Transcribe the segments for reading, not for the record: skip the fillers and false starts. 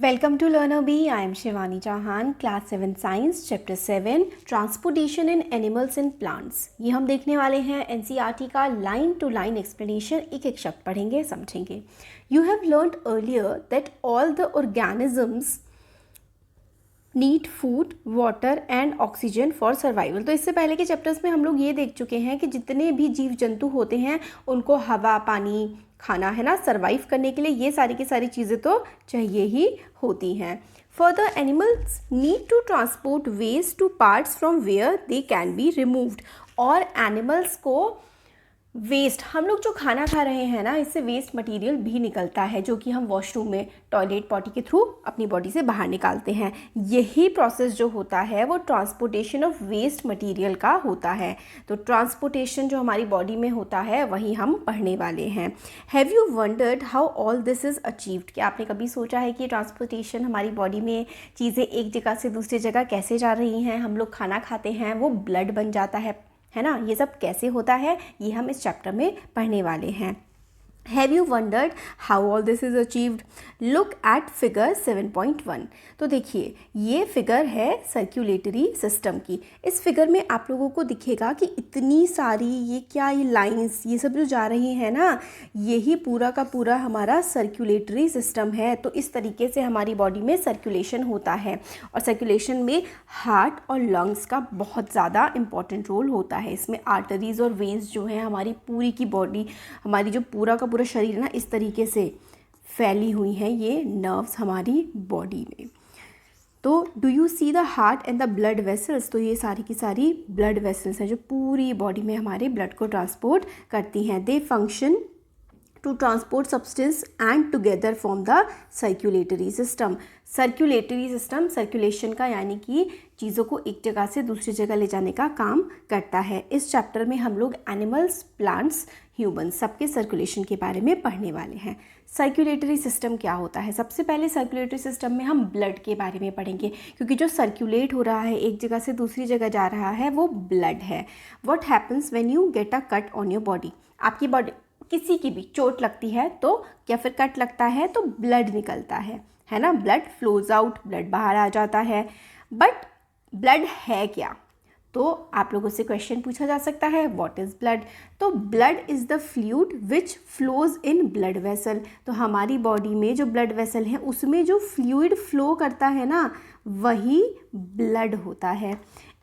Welcome to Learner Bee. I am Shivani Chauhan, Class 7 Science, Chapter 7, Transportation in Animals and Plants. ये हम देखने वाले हैं NCERT का लाइन टू लाइन एक्सप्लेनेशन, एक एक शब्द पढ़ेंगे समझेंगे. You have learned earlier that all the organisms need food water and oxygen for survival. तो इससे पहले के चैप्टर्स में हम लोग ये देख चुके हैं कि जितने भी जीव जंतु होते हैं उनको हवा पानी खाना है ना, सर्वाइव करने के लिए ये सारी की सारी चीज़ें तो चाहिए ही होती हैं. Further animals need to transport waste to parts from where they can be removed. और एनिमल्स को वेस्ट, हम लोग जो खाना खा रहे हैं ना, इससे वेस्ट मटेरियल भी निकलता है जो कि हम वॉशरूम में टॉयलेट पॉटी के थ्रू अपनी बॉडी से बाहर निकालते हैं. यही प्रोसेस जो होता है वो ट्रांसपोर्टेशन ऑफ वेस्ट मटेरियल का होता है. तो ट्रांसपोर्टेशन जो हमारी बॉडी में होता है वही हम पढ़ने वाले हैं. Have you wondered how all this is achieved. क्या आपने कभी सोचा है कि ट्रांसपोर्टेशन हमारी बॉडी में चीज़ें एक जगह से दूसरी जगह कैसे जा रही हैं. हम लोग खाना खाते हैं, वो ब्लड बन जाता है ना, ये सब कैसे होता है ये हम इस चैप्टर में पढ़ने वाले हैं. Have you wondered how all this is achieved? Look at figure 7.1. तो देखिए ये फिगर है सर्कुलेटरी सिस्टम की. इस फिगर में आप लोगों को दिखेगा कि इतनी सारी ये लाइंस ये सब जो जा रही हैं ना, यही पूरा का पूरा हमारा सर्कुलेटरी सिस्टम है. तो इस तरीके से हमारी बॉडी में सर्कुलेशन होता है और सर्कुलेशन में हार्ट और लंग्स का बहुत ज़्यादा इम्पॉर्टेंट रोल होता है. इसमें आर्टरीज और वेन्स जो हैं हमारी पूरी की बॉडी, हमारी जो पूरा शरीर ना इस तरीके से फैली हुई हैं ये नर्व्स हमारी बॉडी में. तो do you see the heart and the blood vessels. तो ये सारी की सारी ब्लड वेसल्स हैं जो पूरी बॉडी में हमारे ब्लड को ट्रांसपोर्ट करती हैं. They function to transport substance and together form the circulatory system. Circulatory system circulation का यानी कि चीज़ों को एक जगह से दूसरी जगह ले जाने का काम करता है. इस चैप्टर में हम लोग एनिमल्स, प्लांट्स, ह्यूमंस सबके सर्कुलेशन के बारे में पढ़ने वाले हैं. सर्कुलेटरी सिस्टम क्या होता है. सबसे पहले सर्कुलेटरी सिस्टम में हम ब्लड के बारे में पढ़ेंगे क्योंकि जो सर्कुलेट हो रहा है, एक जगह से दूसरी जगह जा रहा है, वो ब्लड है. What happens when you get a cut on your body. आपकी बॉडी किसी की भी चोट लगती है तो या फिर कट लगता है तो ब्लड निकलता है ना, ब्लड फ्लोज आउट, ब्लड बाहर आ जाता है. बट ब्लड है क्या. तो आप लोगों से क्वेश्चन पूछा जा सकता है व्हाट इज़ ब्लड. तो blood is the fluid which flows in blood vessel. तो हमारी बॉडी में जो ब्लड वेसल है उसमें जो फ्लूइड फ्लो करता है ना, वही ब्लड होता है.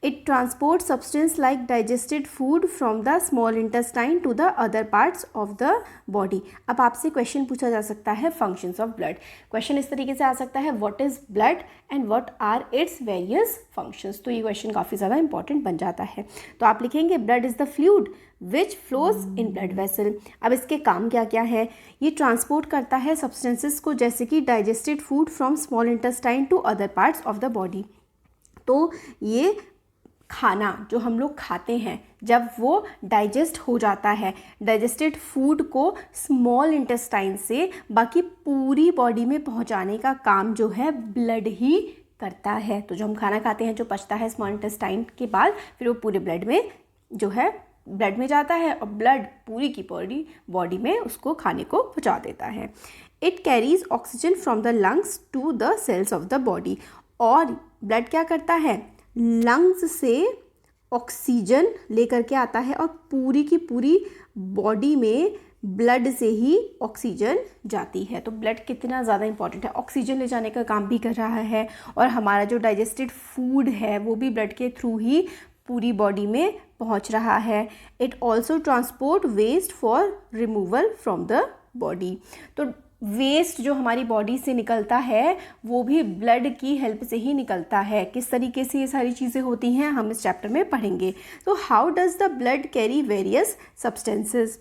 It transports substance like digested food from the small intestine to the other parts of the body. अब आपसे क्वेश्चन पूछा जा सकता है functions of blood. क्वेश्चन इस तरीके से आ सकता है what is blood and what are its various functions. तो ये क्वेश्चन काफ़ी ज़्यादा इंपॉर्टेंट बन जाता है. तो आप लिखेंगे blood is the fluid which flows in blood vessel. अब इसके काम क्या क्या है. ये ट्रांसपोर्ट करता है सब्सटेंसेस को, जैसे कि digested food from small intestine to other parts of the body. तो ये खाना जो हम लोग खाते हैं जब वो डाइजेस्ट हो जाता है, डाइजेस्टेड फूड को स्मॉल इंटेस्टाइन से बाकी पूरी बॉडी में पहुंचाने का काम जो है ब्लड ही करता है. तो जो हम खाना खाते हैं जो पचता है स्मॉल इंटेस्टाइन के बाद, फिर वो पूरे ब्लड में जो है ब्लड में जाता है और ब्लड पूरी की बॉडी में उसको खाने को पहुंचा देता है. It carries oxygen from the lungs to the cells of the body. और ब्लड क्या करता है, लंग्स से ऑक्सीजन लेकर के आता है और पूरी की पूरी बॉडी में ब्लड से ही ऑक्सीजन जाती है. तो ब्लड कितना ज़्यादा इंपॉर्टेंट है, ऑक्सीजन ले जाने का काम भी कर रहा है और हमारा जो डाइजेस्टेड फूड है वो भी ब्लड के थ्रू ही पूरी बॉडी में पहुंच रहा है. It also transport waste for removal from the body. तो वेस्ट जो हमारी बॉडी से निकलता है वो भी ब्लड की हेल्प से ही निकलता है. किस तरीके से ये सारी चीज़ें होती हैं हम इस चैप्टर में पढ़ेंगे. तो how does the blood carry various substances.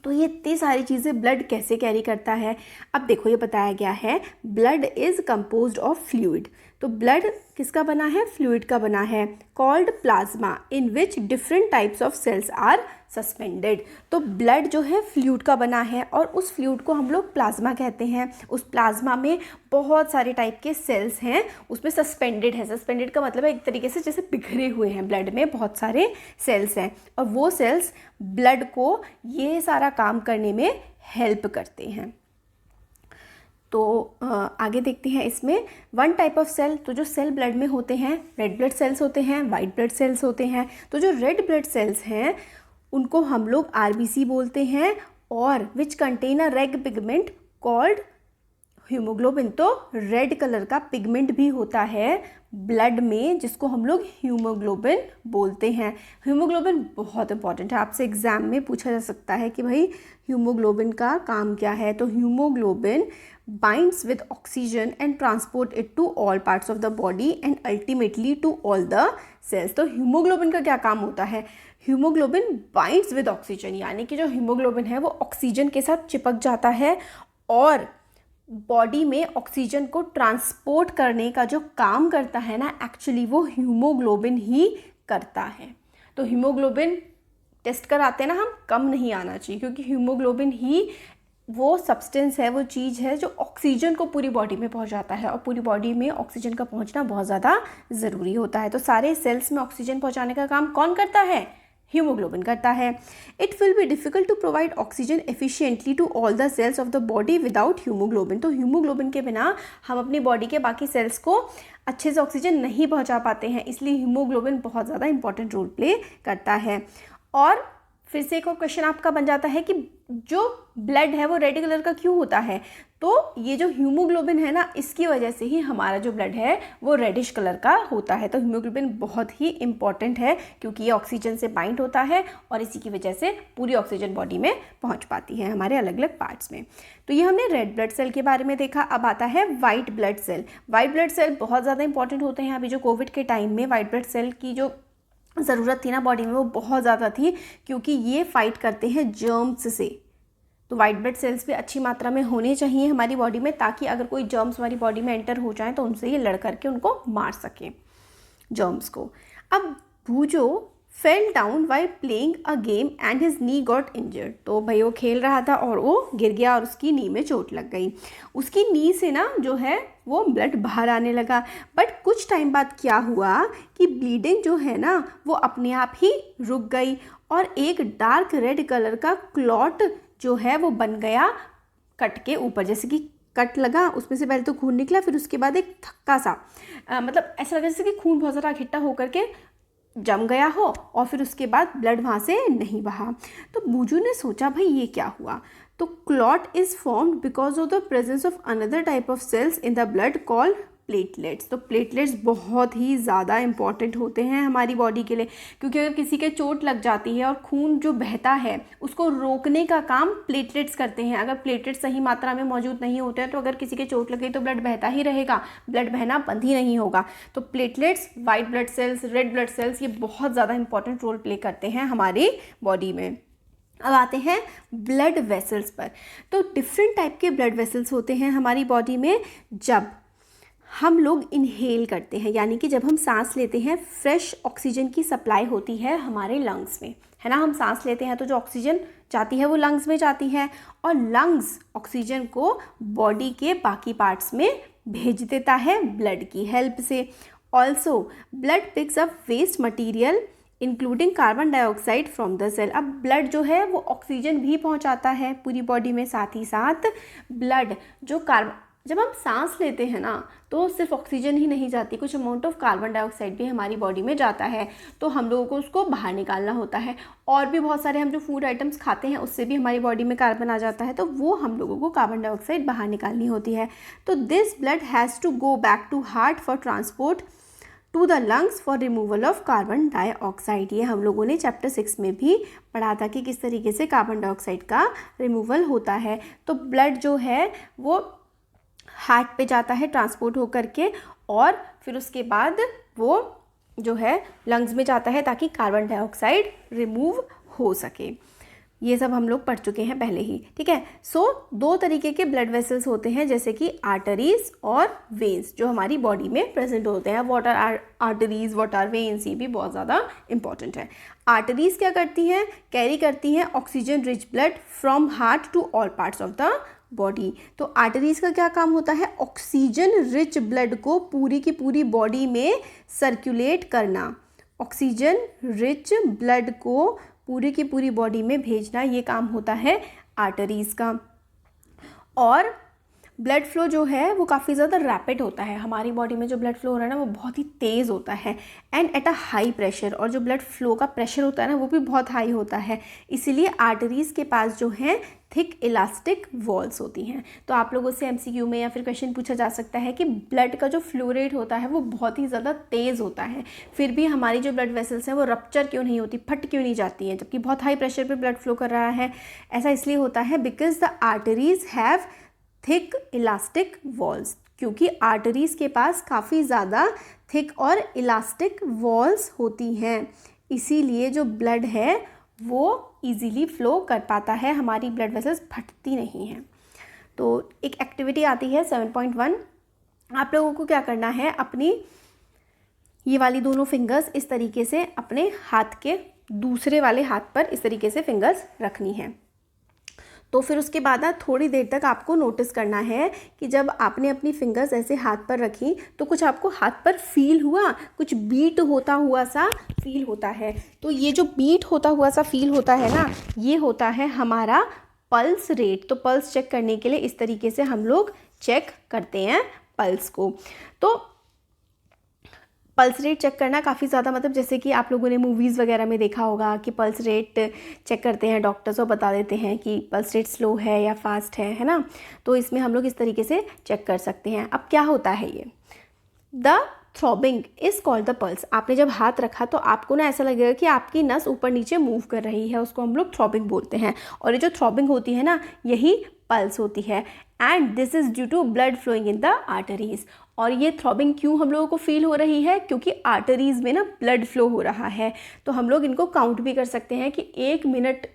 तो ये इतनी सारी चीज़ें ब्लड कैसे कैरी करता है. अब देखो ये बताया गया है blood is composed of fluid. तो ब्लड किसका बना है, फ्लूइड का बना है, called plasma, in which different types of cells are suspended. तो ब्लड जो है फ्लूइड का बना है और उस फ्लूइड को हम लोग प्लाज्मा कहते हैं. उस प्लाज्मा में बहुत सारे टाइप के सेल्स हैं, उसमें सस्पेंडेड है. सस्पेंडेड का मतलब है एक तरीके से जैसे बिखरे हुए हैं, ब्लड में बहुत सारे सेल्स हैं और वो सेल्स ब्लड को ये सारा काम करने में हेल्प करते हैं. तो आगे देखते हैं इसमें वन टाइप ऑफ सेल। तो जो सेल ब्लड में होते हैं, रेड ब्लड सेल्स होते हैं, वाइट ब्लड सेल्स होते हैं। तो जो रेड ब्लड सेल्स हैं उनको हम लोग आरबीसी बोलते हैं, और which contain a red pigment called haemoglobin. तो रेड कलर का पिगमेंट भी होता है ब्लड में जिसको हम लोग हीमोग्लोबिन बोलते हैं। हीमोग्लोबिन बहुत इंपॉर्टेंट है, आपसे एग्जाम में पूछा जा सकता है कि भाई हीमोग्लोबिन का काम क्या है। तो haemoglobin binds with oxygen and transport it to all parts of the body and ultimately to all the cells. तो हीमोग्लोबिन का क्या काम होता है? हीमोग्लोबिन बाइंड्स विद ऑक्सीजन, यानी कि जो हीमोग्लोबिन है वो ऑक्सीजन के साथ चिपक जाता है और बॉडी में ऑक्सीजन को ट्रांसपोर्ट करने का जो काम करता है ना, एक्चुअली वो हीमोग्लोबिन ही करता है। तो हीमोग्लोबिन टेस्ट कराते हैं ना हम, कम नहीं आना चाहिए, क्योंकि हीमोग्लोबिन ही वो सब्सटेंस है, वो चीज़ है जो ऑक्सीजन को पूरी बॉडी में पहुंचाता है, और पूरी बॉडी में ऑक्सीजन का पहुंचना बहुत ज़्यादा ज़रूरी होता है। तो सारे सेल्स में ऑक्सीजन पहुंचाने का काम कौन करता है? हीमोग्लोबिन करता है। It will be difficult to provide oxygen efficiently to all the cells of the body without haemoglobin. तो हीमोग्लोबिन के बिना हम अपनी बॉडी के बाकी सेल्स को अच्छे से ऑक्सीजन नहीं पहुंचा पाते हैं, इसलिए हीमोग्लोबिन बहुत ज़्यादा इंपॉर्टेंट रोल प्ले करता है। और फिर से एक और क्वेश्चन आपका बन जाता है कि जो ब्लड है वो रेड कलर का क्यों होता है? तो ये जो हीमोग्लोबिन है ना, इसकी वजह से ही हमारा जो ब्लड है वो रेडिश कलर का होता है। तो हीमोग्लोबिन बहुत ही इंपॉर्टेंट है क्योंकि ये ऑक्सीजन से बाइंड होता है और इसी की वजह से पूरी ऑक्सीजन बॉडी में पहुंच पाती है हमारे अलग अलग पार्ट्स में। तो ये हमने रेड ब्लड सेल के बारे में देखा। अब आता है white blood cell. White blood cell बहुत ज़्यादा इंपॉर्टेंट होते हैं। अभी जो कोविड के टाइम में वाइट ब्लड सेल की जो ज़रूरत थी ना बॉडी में, वो बहुत ज़्यादा थी, क्योंकि ये फाइट करते हैं जर्म्स से। तो वाइट ब्लड सेल्स भी अच्छी मात्रा में होने चाहिए हमारी बॉडी में, ताकि अगर कोई जर्म्स हमारी बॉडी में एंटर हो जाए तो उनसे ये लड़ करके उनको मार सकें जर्म्स को। अब Boojho fell down while playing a game and his knee got injured. तो भाई वो खेल रहा था और वो गिर गया और उसकी नी में चोट लग गई। उसकी नी से ना जो है वो ब्लड बाहर आने लगा। बट कुछ टाइम बाद क्या हुआ कि ब्लीडिंग जो है ना वो अपने आप ही रुक गई और एक डार्क रेड कलर का क्लॉट जो है वो बन गया कट के ऊपर। जैसे कि कट लगा, उसमें से पहले तो खून निकला, फिर उसके बाद एक थक्का सा, मतलब ऐसा लगा जैसे कि खून बहुत ज़्यादा इकट्ठा होकर के जम गया हो और फिर उसके बाद ब्लड वहाँ से नहीं बहा। तो बूजू ने सोचा भाई ये क्या हुआ। तो clot is formed because of the presence of another type of cells in the blood called platelets. तो प्लेटलेट्स बहुत ही ज़्यादा इंपॉर्टेंट होते हैं हमारी बॉडी के लिए, क्योंकि अगर किसी के चोट लग जाती है और खून जो बहता है उसको रोकने का काम प्लेटलेट्स करते हैं। अगर प्लेटलेट्स सही मात्रा में मौजूद नहीं होते हैं तो अगर किसी के चोट लगे तो ब्लड बहता ही रहेगा, ब्लड बहना बंद ही नहीं होगा। तो platelets, white blood cells, red blood cells, ये बहुत ज़्यादा इंपॉर्टेंट रोल प्ले करते हैं हमारी बॉडी में। अब आते हैं ब्लड वेसल्स पर। तो डिफरेंट टाइप के ब्लड वेसल्स होते हैं हमारी बॉडी में। जब हम लोग इनहेल करते हैं, यानी कि जब हम सांस लेते हैं, फ्रेश ऑक्सीजन की सप्लाई होती है हमारे लंग्स में, है ना। हम सांस लेते हैं तो जो ऑक्सीजन जाती है वो लंग्स में जाती है और लंग्स ऑक्सीजन को बॉडी के बाकी पार्ट्स में भेज देता है ब्लड की हेल्प से। Also blood picks up waste material including carbon dioxide from the cell. अब ब्लड जो है वो ऑक्सीजन भी पहुंचाता है पूरी बॉडी में, साथ ही साथ ब्लड जो जब हम सांस लेते हैं ना तो सिर्फ ऑक्सीजन ही नहीं जाती, कुछ अमाउंट ऑफ कार्बन डाइऑक्साइड भी हमारी बॉडी में जाता है। तो हम लोगों को उसको बाहर निकालना होता है। और भी बहुत सारे हम जो फूड आइटम्स खाते हैं उससे भी हमारी बॉडी में कार्बन आ जाता है, तो वो हम लोगों को कार्बन डाइऑक्साइड बाहर निकालनी होती है। तो this blood has to go back to heart for transport to the lungs for removal of carbon dioxide. ये हम लोगों ने चैप्टर 6 में भी पढ़ा था कि किस तरीके से कार्बन डाइऑक्साइड का रिमूवल होता है। तो ब्लड जो है वो हार्ट पे जाता है ट्रांसपोर्ट होकर के, और फिर उसके बाद वो जो है लंग्स में जाता है ताकि कार्बन डाइऑक्साइड रिमूव हो सके। ये सब हम लोग पढ़ चुके हैं पहले ही, ठीक है। सो 2 तरीके के ब्लड वेसल्स होते हैं, जैसे कि आर्टरीज और वेन्स, जो हमारी बॉडी में प्रेजेंट होते हैं। What are arteries, what are veins, ये भी बहुत ज़्यादा इंपॉर्टेंट है। आर्टरीज क्या करती हैं? कैरी करती हैं oxygen rich blood from heart to all parts of the body. तो आर्टरीज का क्या काम होता है? ऑक्सीजन रिच ब्लड को पूरी की पूरी बॉडी में सर्कुलेट करना, ऑक्सीजन रिच ब्लड को पूरी की पूरी बॉडी में भेजना, ये काम होता है आर्टरीज का। और ब्लड फ्लो जो है वो काफ़ी ज़्यादा रैपिड होता है, हमारी बॉडी में जो ब्लड फ्लो हो रहा है ना वो बहुत ही तेज़ होता है and at a high pressure, और जो ब्लड फ्लो का प्रेशर होता है ना वो भी बहुत हाई होता है। इसीलिए आर्टरीज़ के पास जो है थिक इलास्टिक वॉल्स होती हैं। तो आप लोगों से एमसीक्यू में या फिर क्वेश्चन पूछा जा सकता है कि ब्लड का जो फ्लो रेट होता है वो बहुत ही ज़्यादा तेज़ होता है, फिर भी हमारी जो ब्लड वेसल्स हैं वो रप्चर क्यों नहीं होती, फट क्यों नहीं जाती हैं, जबकि बहुत हाई प्रेशर पे ब्लड फ्लो कर रहा है। ऐसा इसलिए होता है because the arteries have thick elastic walls, क्योंकि आर्टरीज़ के पास काफ़ी ज़्यादा थिक और इलास्टिक वॉल्स होती हैं, इसीलिए जो ब्लड है वो इजीली फ्लो कर पाता है, हमारी ब्लड वेसल्स फटती नहीं हैं। तो एक एक्टिविटी आती है 7.1, आप लोगों को क्या करना है, अपनी ये वाली दोनों फिंगर्स इस तरीके से अपने हाथ के दूसरे वाले हाथ पर इस तरीके से फिंगर्स रखनी है। तो फिर उसके बाद ना थोड़ी देर तक आपको नोटिस करना है कि जब आपने अपनी फिंगर्स ऐसे हाथ पर रखी तो कुछ आपको हाथ पर फील हुआ, कुछ बीट होता हुआ सा फील होता है। तो ये जो बीट होता हुआ सा फील होता है ना, ये होता है हमारा पल्स रेट। तो पल्स चेक करने के लिए इस तरीके से हम लोग चेक करते हैं पल्स को। तो पल्स रेट चेक करना काफ़ी ज़्यादा, मतलब जैसे कि आप लोगों ने मूवीज़ वगैरह में देखा होगा कि पल्स रेट चेक करते हैं डॉक्टर्स और बता देते हैं कि पल्स रेट स्लो है या फास्ट है ना। तो इसमें हम लोग इस तरीके से चेक कर सकते हैं। अब क्या होता है ये, the throbbing is called the pulse. आपने जब हाथ रखा तो आपको ना ऐसा लगेगा कि आपकी नस ऊपर नीचे मूव कर रही है, उसको हम लोग थ्रॉबिंग बोलते हैं। और ये जो थ्रॉबिंग होती है ना, यही पल्स होती है and this is due to blood flowing in the arteries. और ये थ्रॉबिंग क्यों हम लोगों को फील हो रही है, क्योंकि आर्टरीज़ में ना ब्लड फ्लो हो रहा है। तो हम लोग इनको काउंट भी कर सकते हैं कि 1 मिनट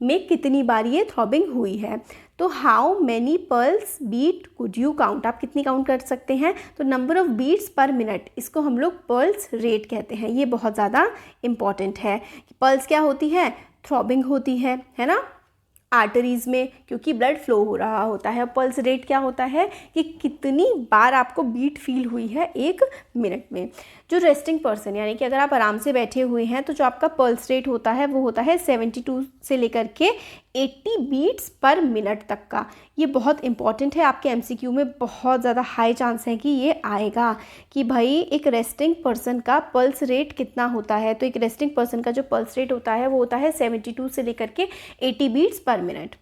में कितनी बार ये थ्रॉबिंग हुई है। तो how many pulse beat could you count, आप कितनी काउंट कर सकते हैं। तो number of beats per minute, इसको हम लोग पल्स रेट कहते हैं। ये बहुत ज़्यादा इम्पॉर्टेंट है। पल्स क्या होती है, थ्रॉबिंग होती है ना आर्टरीज़ में, क्योंकि ब्लड फ्लो हो रहा होता है। पल्स रेट क्या होता है कि कितनी बार आपको बीट फील हुई है 1 मिनट में। जो रेस्टिंग पर्सन, यानी कि अगर आप आराम से बैठे हुए हैं तो जो आपका पल्स रेट होता है वो होता है 72 से लेकर के 80 बीट्स पर मिनट तक का। ये बहुत इंपॉर्टेंट है, आपके एमसीक्यू में बहुत ज़्यादा हाई चांस है कि ये आएगा कि भाई एक रेस्टिंग पर्सन का पल्स रेट कितना होता है। तो एक रेस्टिंग पर्सन का जो पल्स रेट होता है वो होता है 72 से लेकर के 80 बीट्स पर मिनट।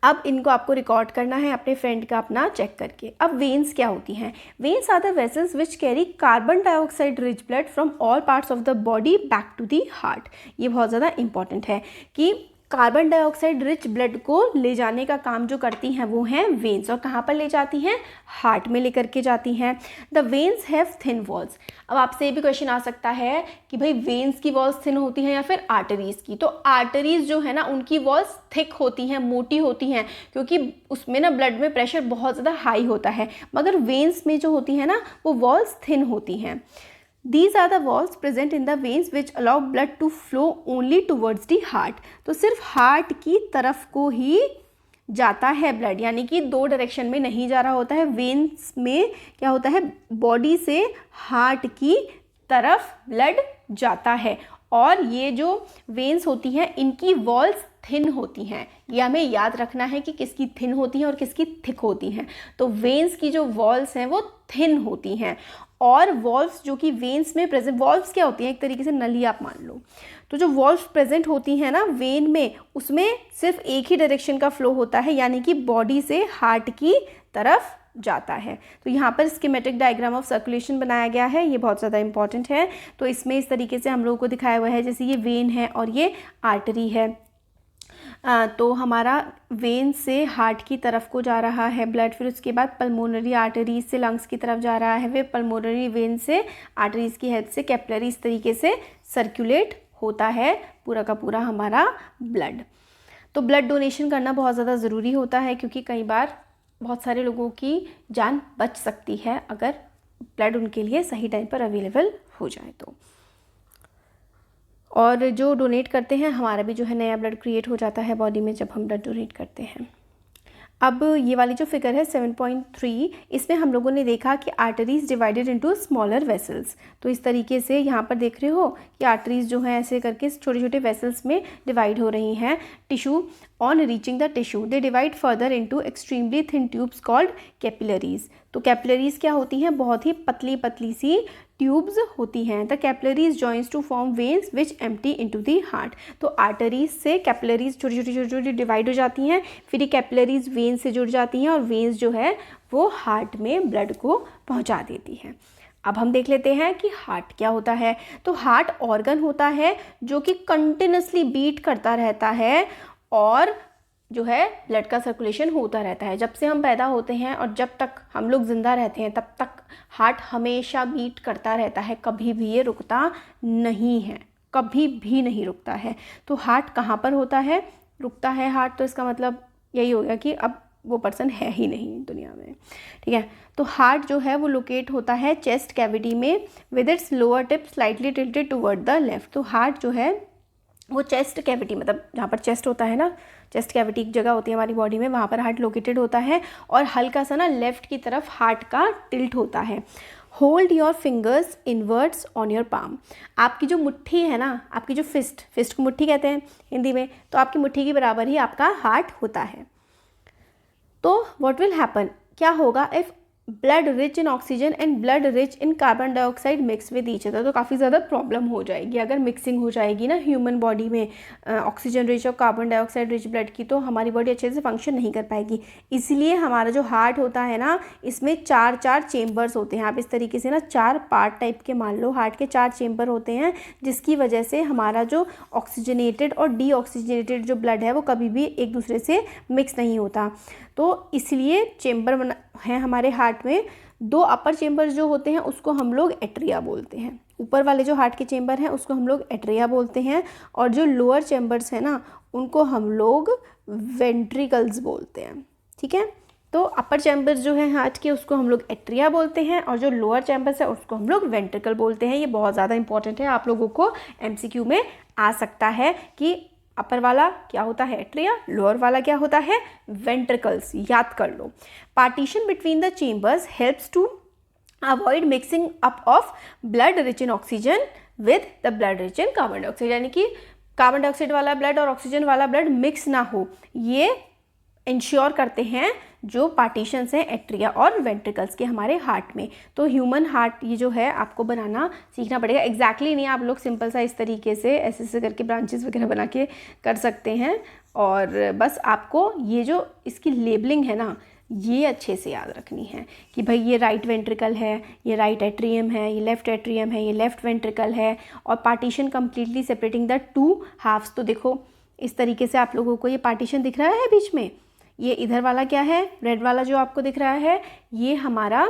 अब इनको आपको रिकॉर्ड करना है अपने फ्रेंड का अपना चेक करके। अब वेन्स क्या होती हैं, veins are the vessels which carry carbon dioxide rich blood from all parts of the body back to the heart. ये बहुत ज़्यादा इंपॉर्टेंट है कि कार्बन डाइऑक्साइड रिच ब्लड को ले जाने का काम जो करती हैं वो हैं वेन्स। और कहाँ पर ले जाती हैं, हार्ट में लेकर के जाती हैं। The veins have thin walls. अब आपसे ये भी क्वेश्चन आ सकता है कि भाई वेन्स की वॉल्स थिन होती हैं या फिर आर्टरीज़ की। तो आर्टरीज़ जो है ना उनकी वॉल्स थिक होती हैं, मोटी होती हैं, क्योंकि उसमें ना ब्लड में प्रेशर बहुत ज़्यादा हाई होता है। मगर वेन्स में जो होती है ना वो वॉल्स थिन होती हैं। These are the walls present in the veins which allow blood to flow only towards the heart. तो सिर्फ हार्ट की तरफ को ही जाता है ब्लड, यानी कि 2 डायरेक्शन में नहीं जा रहा होता है। वेन्स में क्या होता है, बॉडी से हार्ट की तरफ ब्लड जाता है। और ये जो वेन्स होती हैं इनकी वॉल्स थिन होती हैं। ये हमें याद रखना है कि किसकी थिन होती हैं और किसकी थिक होती हैं। तो वेन्स की जो वॉल्स हैं वो थिन होती हैं। और वॉल्व्स जो कि वेन्स में प्रेजेंट, वॉल्व्स क्या होती हैं, एक तरीके से नली आप मान लो। तो जो वॉल्व्स प्रेजेंट होती हैं ना वेन में, उसमें सिर्फ एक ही डायरेक्शन का फ्लो होता है, यानी कि बॉडी से हार्ट की तरफ जाता है। तो यहाँ पर स्कीमेटिक डायग्राम ऑफ सर्कुलेशन बनाया गया है, ये बहुत ज़्यादा इंपॉर्टेंट है। तो इसमें इस तरीके से हम लोगों को दिखाया हुआ है, जैसे ये वेन है और ये आर्टरी है। तो हमारा वेन से हार्ट की तरफ को जा रहा है ब्लड, फिर उसके बाद पल्मोनरी आर्टरीज से लंग्स की तरफ जा रहा है, फिर पल्मोनरी वेन से आर्टरीज की हेल्प से कैपिलरी इस तरीके से सर्कुलेट होता है पूरा का पूरा हमारा ब्लड। तो ब्लड डोनेशन करना बहुत ज़्यादा ज़रूरी होता है, क्योंकि कई बार बहुत सारे लोगों की जान बच सकती है अगर ब्लड उनके लिए सही टाइम पर अवेलेबल हो जाए तो। और जो डोनेट करते हैं, हमारा भी जो है नया ब्लड क्रिएट हो जाता है बॉडी में जब हम ब्लड डोनेट करते हैं। अब ये वाली जो फिगर है 7.3, इसमें हम लोगों ने देखा कि arteries divided into smaller vessels. तो इस तरीके से यहाँ पर देख रहे हो कि आर्टरीज जो है ऐसे करके छोटे छोटे वेसल्स में डिवाइड हो रही हैं। Tissue on reaching the tissue they divide further into extremely thin tubes called capillaries. तो कैपिलरीज क्या होती हैं, बहुत ही पतली पतली सी ट्यूब्स होती हैं। The capillaries joins to form veins which empty into the heart. तो आर्टरीज से कैपिलरीज छोटी छोटी छोटी छोटी डिवाइड हो जाती हैं, फिर ये कैपिलरीज वेन्स से जुड़ जाती हैं और वेन्स जो है वो हार्ट में ब्लड को पहुंचा देती हैं। अब हम देख लेते हैं कि हार्ट क्या होता है। तो हार्ट ऑर्गन होता है जो कि कंटिन्यूसली बीट करता रहता है और जो है ब्लड का सर्कुलेशन होता रहता है। जब से हम पैदा होते हैं और जब तक हम लोग ज़िंदा रहते हैं तब तक हार्ट हमेशा बीट करता रहता है, कभी भी ये रुकता नहीं है, कभी भी नहीं रुकता है। तो हार्ट कहाँ पर होता है, रुकता है हार्ट, तो इसका मतलब यही हो गया कि अब वो पर्सन है ही नहीं दुनिया में, ठीक है। तो हार्ट जो है वो लोकेट होता है चेस्ट कैविटी में with its lower tip slightly tilted toward the left. तो हार्ट जो है वो चेस्ट कैविटी, मतलब जहाँ पर चेस्ट होता है ना, चेस्ट कैविटी की जगह होती है हमारी बॉडी में, वहाँ पर हार्ट लोकेटेड होता है और हल्का सा ना लेफ़्ट की तरफ हार्ट का टिल्ट होता है। Hold your fingers inwards on your palm. आपकी जो मुट्ठी है ना, आपकी जो फिस्ट को मुट्ठी कहते हैं हिंदी में, तो आपकी मुट्ठी के बराबर ही आपका हार्ट होता है। तो व्हाट विल हैपन, क्या होगा if blood rich in oxygen and blood rich in carbon dioxide mix with each other. तो काफ़ी ज़्यादा प्रॉब्लम हो जाएगी अगर मिक्सिंग हो जाएगी ना ह्यूमन बॉडी में ऑक्सीजन रिच और कार्बन डाइऑक्साइड रिच ब्लड की, तो हमारी बॉडी अच्छे से फंक्शन नहीं कर पाएगी। इसलिए हमारा जो हार्ट होता है ना, इसमें चार चेम्बर्स होते हैं। आप इस तरीके से ना 4 पार्ट टाइप के मान लो, हार्ट के 4 चेम्बर होते हैं, जिसकी वजह से हमारा जो ऑक्सीजनेटेड और डीऑक्सीजनेटेड जो ब्लड है वो कभी भी एक दूसरे से मिक्स नहीं होता। तो इसलिए चेम्बर हैं हमारे हार्ट में। 2 अपर चेम्बर्स जो होते हैं उसको हम लोग एट्रिया बोलते हैं। ऊपर वाले जो हार्ट के चेम्बर हैं उसको हम लोग एट्रिया बोलते हैं, और जो लोअर चेम्बर्स हैं ना उनको हम लोग वेंट्रिकल्स बोलते हैं, ठीक है। तो अपर चैम्बर्स जो है हार्ट के उसको हम लोग एट्रिया बोलते हैं, और जो लोअर चैम्बर्स है उसको हम लोग वेंट्रिकल बोलते हैं। ये बहुत ज़्यादा इंपॉर्टेंट है, आप लोगों को MCQ में आ सकता है कि अपर वाला क्या होता है एट्रिया, लोअर वाला क्या होता है वेंट्रिकल्स, याद कर लो। Partition between the chambers helps to avoid mixing up of blood rich in oxygen with the blood rich in carbon dioxide, यानी कि कार्बन डाइऑक्साइड वाला ब्लड और ऑक्सीजन वाला ब्लड मिक्स ना हो, ये इंश्योर करते हैं जो पार्टीशंस हैं एट्रिया और वेंट्रिकल्स के हमारे हार्ट में। तो ह्यूमन हार्ट ये जो है आपको बनाना सीखना पड़ेगा। एग्जैक्टली नहीं, आप लोग सिंपल सा इस तरीके से ऐसे करके ब्रांचेस वगैरह बना के कर सकते हैं, और बस आपको ये जो इसकी लेबलिंग है ना ये अच्छे से याद रखनी है कि भाई ये राइट वेंट्रिकल है, ये राइट एट्रियम है, ये लेफ्ट एट्रियम है, ये लेफ्ट वेंट्रिकल है, और partition completely separating the 2 halves. तो देखो इस तरीके से आप लोगों को ये पार्टीशन दिख रहा है बीच में, ये इधर वाला क्या है, रेड वाला जो आपको दिख रहा है ये हमारा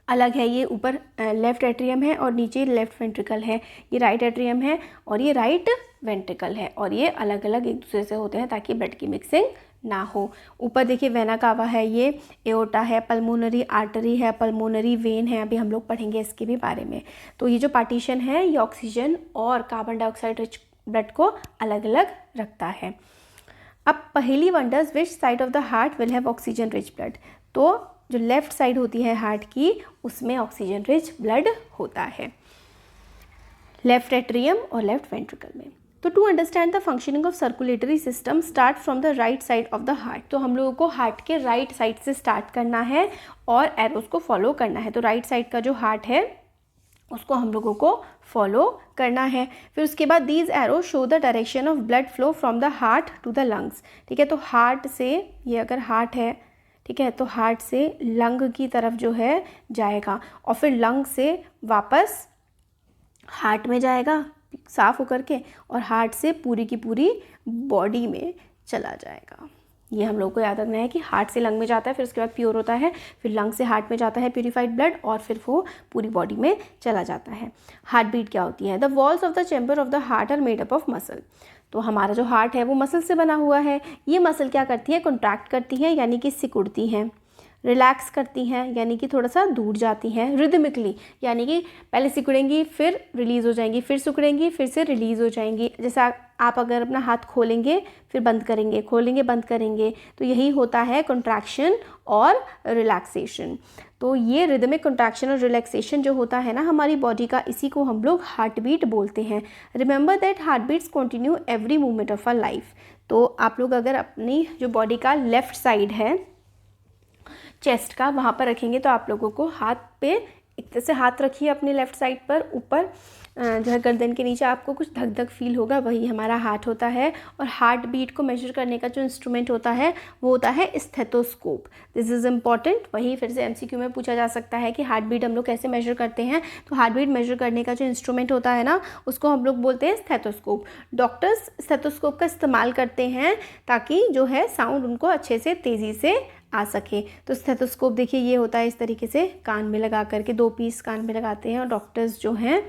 अलग है, ये ऊपर लेफ़्ट एट्रियम है और नीचे लेफ़्ट वेंट्रिकल है, ये राइट एट्रियम है और ये राइट वेंट्रिकल है, और ये अलग अलग एक दूसरे से होते हैं ताकि ब्लड की मिक्सिंग ना हो। ऊपर देखिए वेना कावा है, ये एओर्टा है, पल्मोनरी आर्टरी है, पल्मोनरी वेन है, अभी हम लोग पढ़ेंगे इसके भी बारे में। तो ये जो पार्टीशन है ये ऑक्सीजन और कार्बन डाइऑक्साइड रिच ब्लड को अलग अलग रखता है। अब पहली wonders which side of the heart will have oxygen rich blood. तो जो लेफ़्ट साइड होती है हार्ट की उसमें ऑक्सीजन रिच ब्लड होता है, लेफ़्ट एट्रियम और लेफ़्ट वेंट्रिकल में। तो to understand the functioning of circulatory system start from the right side of the heart. तो हम लोगों को हार्ट के राइट साइड से स्टार्ट करना है और एरोस को फॉलो करना है। तो राइट साइड का जो हार्ट है उसको हम लोगों को फॉलो करना है। फिर उसके बाद these arrow show the direction of blood flow from the heart to the lungs, ठीक है। तो हार्ट से, ये अगर हार्ट है, ठीक है, तो हार्ट से लंग की तरफ जो है जाएगा और फिर लंग से वापस हार्ट में जाएगा साफ होकर के, और हार्ट से पूरी की पूरी बॉडी में चला जाएगा। ये हम लोग को याद रखना है कि हार्ट से लंग में जाता है, फिर उसके बाद प्योर होता है, फिर लंग से हार्ट में जाता है प्यूरिफाइड ब्लड, और फिर वो पूरी बॉडी में चला जाता है। हार्ट बीट क्या होती है? The walls of the chamber of the heart are made up of muscle. तो हमारा जो हार्ट है वो मसल से बना हुआ है। ये मसल क्या करती है? कॉन्ट्रैक्ट करती है, यानी कि सिकुड़ती हैं, रिलैक्स करती हैं, यानी कि थोड़ा सा दूर जाती हैं, रिदमिकली, यानी कि पहले सिकुड़ेंगी फिर रिलीज़ हो जाएंगी, फिर सिकुड़ेंगी फिर से रिलीज़ हो जाएंगी। जैसा आप अगर अपना हाथ खोलेंगे फिर बंद करेंगे, खोलेंगे बंद करेंगे, तो यही होता है कॉन्ट्रैक्शन और रिलैक्सेशन। तो ये रिदमिक कॉन्ट्रैक्शन और रिलैक्सेशन जो होता है ना हमारी बॉडी का, इसी को हम लोग हार्ट बीट बोलते हैं। Remember that heart beats continue every moment of our life. तो आप लोग अगर अपनी जो बॉडी का लेफ़्ट साइड है चेस्ट का, वहाँ पर रखेंगे तो आप लोगों को हाथ पे एक तरह से हाथ रखिए अपने लेफ़्ट साइड पर, ऊपर जो है गर्दन के नीचे आपको कुछ धक धक फील होगा, वही हमारा हार्ट होता है। और हार्ट बीट को मेजर करने का जो इंस्ट्रूमेंट होता है वो होता है स्टेथोस्कोप। This is important. वही फिर से MCQ में पूछा जा सकता है कि हार्ट बीट हम लोग कैसे मेजर करते हैं। तो हार्ट बीट मेजर करने का जो इंस्ट्रूमेंट होता है ना, उसको हम लोग बोलते हैं स्टेथोस्कोप। डॉक्टर्स स्टेथोस्कोप का इस्तेमाल करते हैं ताकि जो है साउंड उनको अच्छे से तेज़ी से आ सके। तो स्टेथोस्कोप देखिए ये होता है इस तरीके से, कान में लगा करके 2 पीस कान में लगाते हैं और डॉक्टर्स जो हैं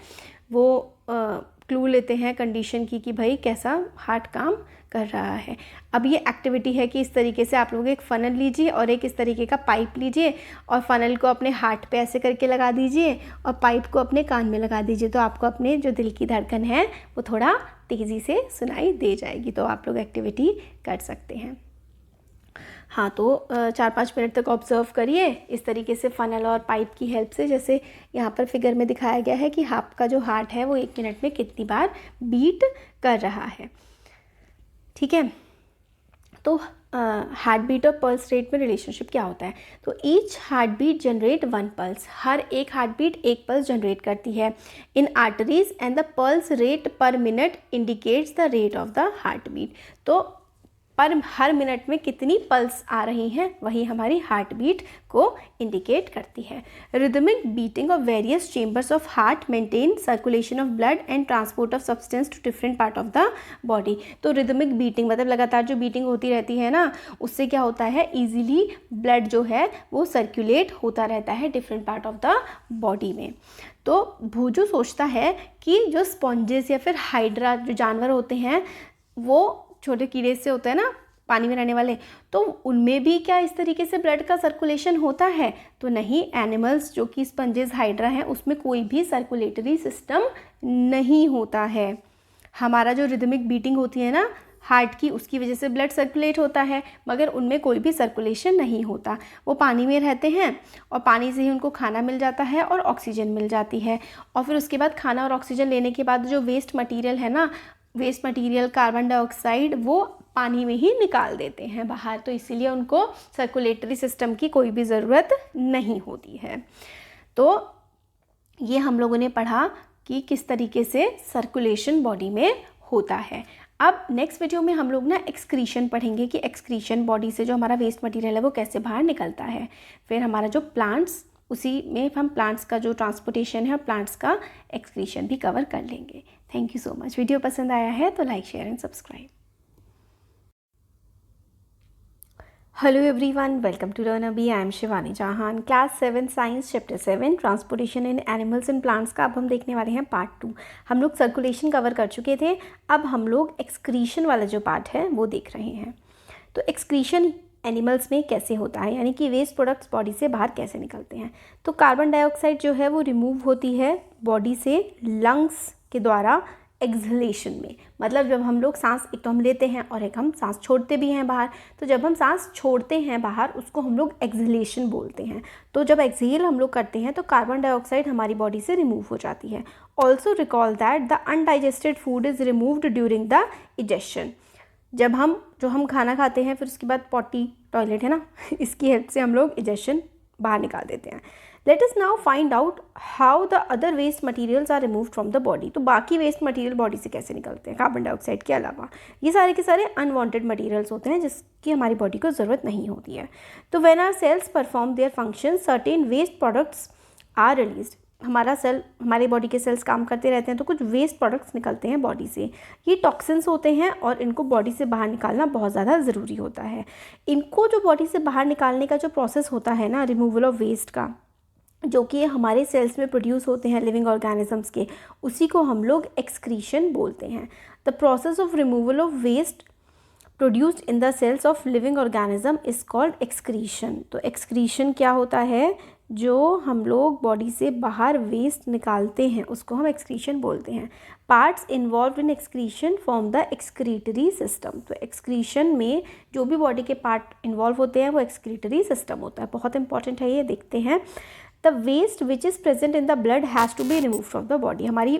वो क्लू लेते हैं कंडीशन की कि भाई कैसा हार्ट काम कर रहा है। अब ये एक्टिविटी है कि इस तरीके से आप लोग एक फ़नल लीजिए और एक इस तरीके का पाइप लीजिए और फ़नल को अपने हार्ट पे ऐसे करके लगा दीजिए और पाइप को अपने कान में लगा दीजिए, तो आपको अपने जो दिल की धड़कन है वो थोड़ा तेज़ी से सुनाई दे जाएगी। तो आप लोग एक्टिविटी कर सकते हैं। हाँ, तो 4-5 मिनट तक ऑब्ज़र्व करिए इस तरीके से फ़नल और पाइप की हेल्प से, जैसे यहाँ पर फिगर में दिखाया गया है कि आपका जो हार्ट है वो 1 मिनट में कितनी बार बीट कर रहा है। ठीक है, तो हार्ट बीट और पल्स रेट में रिलेशनशिप क्या होता है? तो each heart beat generate 1 pulse, हर एक हार्ट बीट 1 पल्स जनरेट करती है in arteries and the pulse rate per minute indicates the rate of the heart beat. तो पर हर मिनट में कितनी पल्स आ रही हैं वही हमारी हार्ट बीट को इंडिकेट करती है। Rhythmic beating of various chambers of heart maintain circulation of blood and transport of substance to different part of the body. तो रिदमिक बीटिंग मतलब लगातार जो बीटिंग होती रहती है ना, उससे क्या होता है, ईजिली ब्लड जो है वो सर्कुलेट होता रहता है different part of the body में। तो भूजू सोचता है कि जो स्पॉन्जेस या फिर हाइड्रा जो जानवर होते हैं वो छोटे कीड़े से होते हैं ना, पानी में रहने वाले, तो उनमें भी क्या इस तरीके से ब्लड का सर्कुलेशन होता है? तो नहीं, एनिमल्स जो कि स्पंजेस हाइड्रा हैं उसमें कोई भी सर्कुलेटरी सिस्टम नहीं होता है। हमारा जो रिदमिक बीटिंग होती है ना हार्ट की, उसकी वजह से ब्लड सर्कुलेट होता है, मगर उनमें कोई भी सर्कुलेशन नहीं होता। वो पानी में रहते हैं और पानी से ही उनको खाना मिल जाता है और ऑक्सीजन मिल जाती है, और फिर उसके बाद खाना और ऑक्सीजन लेने के बाद जो वेस्ट मटीरियल है ना, वेस्ट मटीरियल कार्बन डाइऑक्साइड, वो पानी में ही निकाल देते हैं बाहर। तो इसीलिए उनको सर्कुलेटरी सिस्टम की कोई भी ज़रूरत नहीं होती है। तो ये हम लोगों ने पढ़ा कि किस तरीके से सर्कुलेशन बॉडी में होता है। अब नेक्स्ट वीडियो में हम लोग ना एक्सक्रीशन पढ़ेंगे कि एक्सक्रीशन बॉडी से जो हमारा वेस्ट मटीरियल है वो कैसे बाहर निकलता है। फिर हमारा जो प्लांट्स, उसी में हम प्लांट्स का जो ट्रांसपोर्टेशन है और प्लांट्स का एक्सक्रीशन भी कवर कर लेंगे। Thank you so much. Video पसंद आया है तो like, share and subscribe. Hello everyone, welcome to learn Abhi. I am Shivani Chauhan, class 7 science chapter 7 transportation in animals and plants का अब हम देखने वाले हैं पार्ट 2। हम लोग सर्कुलेशन कवर कर चुके थे, अब हम लोग एक्सक्रीशन वाला जो पार्ट है वो देख रहे हैं। तो एक्सक्रीशन एनिमल्स में कैसे होता है, यानी कि वेस्ट प्रोडक्ट्स बॉडी से बाहर कैसे निकलते हैं। तो कार्बन डाइऑक्साइड जो है वो रिमूव होती है बॉडी से लंग्स के द्वारा एक्सहेलेशन में। मतलब जब हम लोग सांस, एक तो हम लेते हैं और एक हम सांस छोड़ते भी हैं बाहर, तो जब हम सांस छोड़ते हैं बाहर उसको हम लोग एक्सहेलेशन बोलते हैं। तो जब एक्सहेल हम लोग करते हैं तो कार्बन डाइऑक्साइड हमारी बॉडी से रिमूव हो जाती है। Also recall that the undigested food is removed during the egestion. जब हम खाना खाते हैं फिर उसके बाद पॉटी, टॉयलेट है ना, इसकी हेल्प से हम लोग इजेशन बाहर निकाल देते हैं। Let us now find out how the other waste materials are removed from the body. तो बाकी वेस्ट मटीरियल बॉडी से कैसे निकलते हैं कार्बन डाइऑक्साइड के अलावा। ये सारे के सारे अनवांटेड मटीरियल्स होते हैं जिसकी हमारी बॉडी को ज़रूरत नहीं होती है। तो when our cells perform their function, certain waste products are released. हमारे बॉडी के सेल्स काम करते रहते हैं तो कुछ वेस्ट प्रोडक्ट्स निकलते हैं बॉडी से। ये टॉक्सिन्स होते हैं और इनको बॉडी से बाहर निकालना बहुत ज़्यादा ज़रूरी होता है। इनको जो बॉडी से बाहर निकालने का जो प्रोसेस होता है ना, रिमूवल ऑफ वेस्ट का, जो कि हमारे सेल्स में प्रोड्यूस होते हैं लिविंग ऑर्गेनिजम्स के, उसी को हम लोग एक्सक्रीशन बोलते हैं। The process of removal of waste produced in the cells of living organism is called excretion. तो एक्सक्रीशन क्या होता है, जो हम लोग बॉडी से बाहर वेस्ट निकालते हैं उसको हम एक्सक्रीशन बोलते हैं। Parts involve in excretion form the excretory system. तो एक्सक्रीशन में जो भी बॉडी के पार्ट इन्वॉल्व होते हैं वो एक्सक्रीटरी सिस्टम होता है। बहुत इंपॉर्टेंट है ये, देखते हैं। The waste which is present in the blood has to be remove from the body. हमारी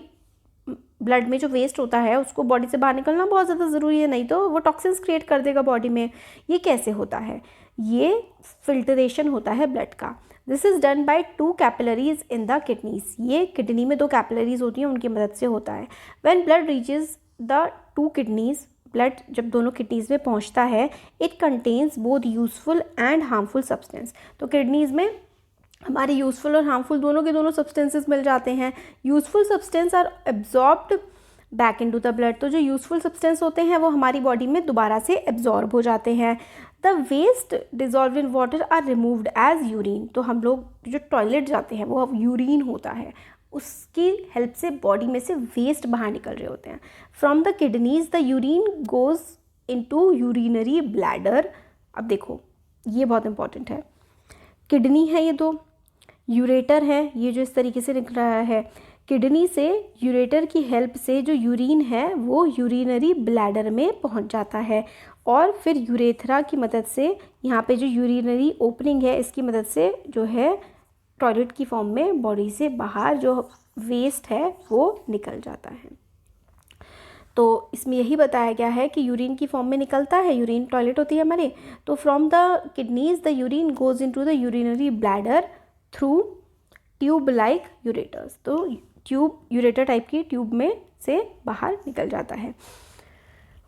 ब्लड में जो वेस्ट होता है उसको बॉडी से बाहर निकलना बहुत ज़्यादा ज़रूरी है, नहीं तो वो टॉक्सिन्स क्रिएट कर देगा बॉडी में। ये कैसे होता है? ये फिल्टरेशन होता है ब्लड का। This is done by 2 capillaries in the kidneys. ये किडनी में 2 कैपिलरीज होती हैं, उनकी मदद से होता है। When blood reaches the 2 kidneys, blood जब दोनों किडनीज में पहुंचता है, it contains both useful and harmful substance. तो किडनीज में हमारे यूजफुल और हार्मफुल दोनों के दोनों सब्सटेंसेस मिल जाते हैं। Useful substance are absorbed back into the blood. तो जो यूजफुल सब्सटेंस होते हैं वो हमारी बॉडी में दोबारा से एब्जॉर्ब हो जाते हैं। The waste dissolve in water are removed as urine. तो हम लोग जो टॉयलेट जाते हैं वो अब यूरिन होता है, उसकी हेल्प से बॉडी में से वेस्ट बाहर निकल रहे होते हैं। From the kidneys the urine goes into urinary bladder. अब देखो ये बहुत इंपॉर्टेंट है, किडनी है ये 2, यूरेटर है ये जो इस तरीके से निकल रहा है। किडनी से यूरेटर की हेल्प से जो यूरिन है वो यूरिनरी ब्लैडर में पहुंच जाता है, और फिर यूरेथ्रा की मदद से यहाँ पे जो यूरिनरी ओपनिंग है इसकी मदद से जो है टॉयलेट की फॉर्म में बॉडी से बाहर जो वेस्ट है वो निकल जाता है। तो इसमें यही बताया गया है कि यूरिन की फॉर्म में निकलता है, यूरिन टॉयलेट होती है हमारे। तो from the kidneys the urine goes into the urinary bladder through tube like ureters. तो ट्यूब, यूरेटर टाइप की ट्यूब में से बाहर निकल जाता है।